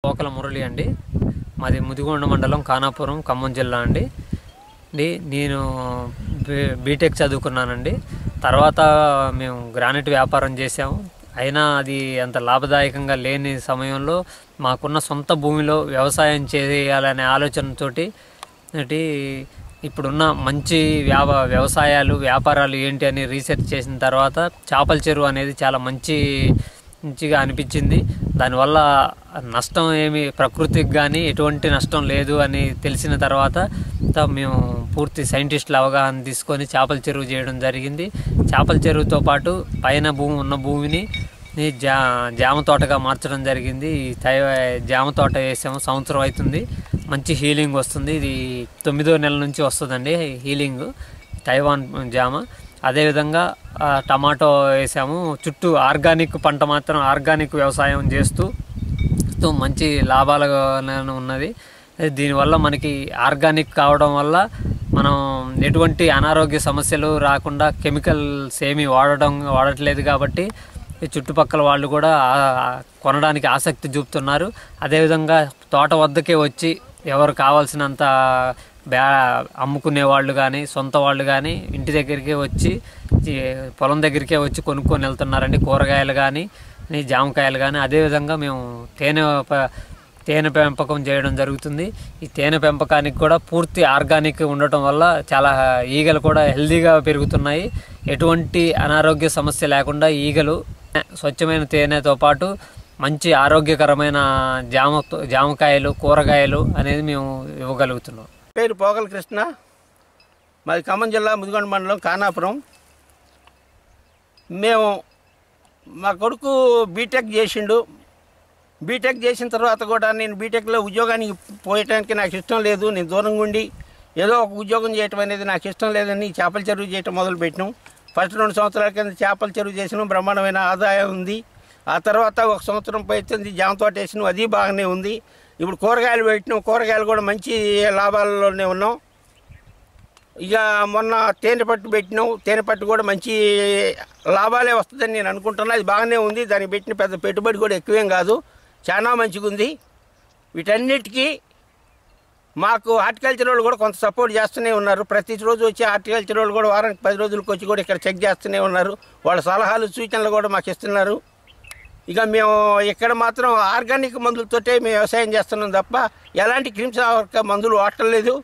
పోకల మురళి అండి. మాది ముదిగొండ మండలం ఖానాపురం ఖమ్మం జిల్లా అండి. నేను బీటెక్ చదువుకున్నానండి. తర్వాత మేము గ్రానైట్ వ్యాపారం చేసాము. అయినా అది అంత లాభదాయకంగా లేని సమయంలో మాకున్న సొంత భూమిలో వ్యవసాయం చేయాలనే ఆలోచనతోటి ఇప్పుడున్న మంచి వ్యాపారాలు ఏంటి అని రీసెర్చ్ చేసిన తర్వాత చేపల చెరువు అనేది చాలా మంచిగా అనిపించింది. దానివల్ల నష్టం ఏమి ప్రకృతికి కానీ ఎటువంటి నష్టం లేదు అని తెలిసిన తర్వాత మేము పూర్తి సైంటిస్టుల అవగాహన తీసుకొని చేపల చెరువు చేయడం జరిగింది. చేపల చెరువుతో పాటు పైన ఉన్న భూమిని జామ తోటగా మార్చడం జరిగింది. జామ తోట వేసాము, సంవత్సరం అవుతుంది. మంచి హీలింగ్ వస్తుంది. ఇది 9వ నెల నుంచి వస్తుందండి హీలింగ్, తైవాన్ జామ. అదేవిధంగా టమాటో వేసాము. చుట్టూ ఆర్గానిక్ పంట మాత్రం ఆర్గానిక్ వ్యవసాయం చేస్తూ మంచి లాభాలు ఉన్నది. దీనివల్ల మనకి ఆర్గానిక్ కావడం వల్ల మనం ఎటువంటి అనారోగ్య సమస్యలు రాకుండా కెమికల్స్ ఏమీ వాడట్లేదు కాబట్టి చుట్టుపక్కల వాళ్ళు కూడా కొనడానికి ఆసక్తి చూపుతున్నారు. అదేవిధంగా తోట వద్దకే వచ్చి ఎవరు కావాల్సినంత అమ్ముకునే వాళ్ళు కానీ సొంత వాళ్ళు కానీ ఇంటి దగ్గరికే వచ్చి పొలం దగ్గరికే వచ్చి కొనుక్కొని వెళ్తున్నారండి. కూరగాయలు కానీ జామకాయలు కానీ. అదేవిధంగా మేము తేనె పెంపకం చేయడం జరుగుతుంది. ఈ తేనె పెంపకానికి కూడా పూర్తి ఆర్గానిక్ ఉండటం వల్ల చాలా ఈగలు కూడా హెల్దీగా పెరుగుతున్నాయి. ఎటువంటి అనారోగ్య సమస్య లేకుండా ఈగలు స్వచ్ఛమైన తేనెతో పాటు మంచి ఆరోగ్యకరమైన జామకాయలు కూరగాయలు అనేది మేము ఇవ్వగలుగుతున్నాం. పేరు పోగల కృష్ణ, మాది ఖమ్మం జిల్లా ముదిగొండ మండలం ఖానాపురం. మా కొడుకు బీటెక్ చేసిండు. బీటెక్ చేసిన తర్వాత కూడా నేను బీటెక్లో ఉద్యోగానికి పోయటానికి నాకు ఇష్టం లేదు. నేను దూరంగా ఉండి ఏదో ఒక ఉద్యోగం చేయటం అనేది నాకు ఇష్టం లేదని చేపల చెరువు చేయటం మొదలుపెట్టినాం. ఫస్ట్ 2 సంవత్సరాల కింద చేపల చెరువు చేసినాం, బ్రహ్మాండమైన ఆదాయం ఉంది. ఆ తర్వాత 1 సంవత్సరం పోయింది జామ తోట వేసినాం, అది బాగానే ఉంది. ఇప్పుడు కూరగాయలు పెట్టినాం, కూరగాయలు కూడా మంచి లాభాల్లోనే ఉన్నాం. ఇక మొన్న తేనెపట్టు పెట్టినాం, తేనెపట్టు కూడా మంచి లాభాలే వస్తుందని నేను అనుకుంటున్నా. అది బాగానే ఉంది. దానికి పెట్టిన పెద్ద పెట్టుబడి కూడా ఎక్కువేం కాదు, చాలా మంచిగా ఉంది. వీటన్నిటికీ మాకు హార్టికల్చర్ వాళ్ళు కూడా కొంత సపోర్ట్ చేస్తూనే ఉన్నారు. ప్రతిరోజు వచ్చి హార్టికల్చర్ వాళ్ళు కూడా వారానికి 10 రోజులకు వచ్చి కూడా ఇక్కడ చెక్ చేస్తూనే ఉన్నారు. వాళ్ళ సలహాలు సూచనలు కూడా మాకు ఇస్తున్నారు. ఇక మేము ఇక్కడ మాత్రం ఆర్గానిక్ మందులతోటే మేము వ్యవసాయం చేస్తున్నాం తప్ప ఎలాంటి క్రిమిసంహారక మందులు వాడలేదు,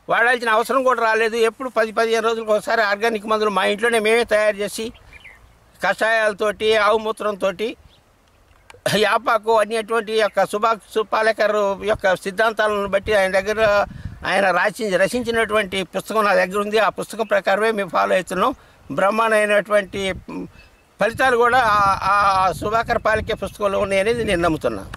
వాడాల్సిన అవసరం కూడా రాలేదు. ఎప్పుడు 10-15 రోజులకు ఒకసారి ఆర్గానిక్ మందులు మా ఇంట్లోనే మేమే తయారు చేసి కషాయాలతోటి ఆవు మూత్రంతో యాపాకు అనేటువంటి యొక్క సుభాష్ పాలేకర్ యొక్క సిద్ధాంతాలను బట్టి ఆయన రచించినటువంటి పుస్తకం నా దగ్గర ఉంది. ఆ పుస్తకం ప్రకారమే మేము ఫాలో అవుతున్నాం. బ్రహ్మాండమైనటువంటి ఫలితాలు కూడా ఆ సుభాకర్ పాలేకర్ పుస్తకంలో ఉన్నాయనేది నేను నమ్ముతున్నాను.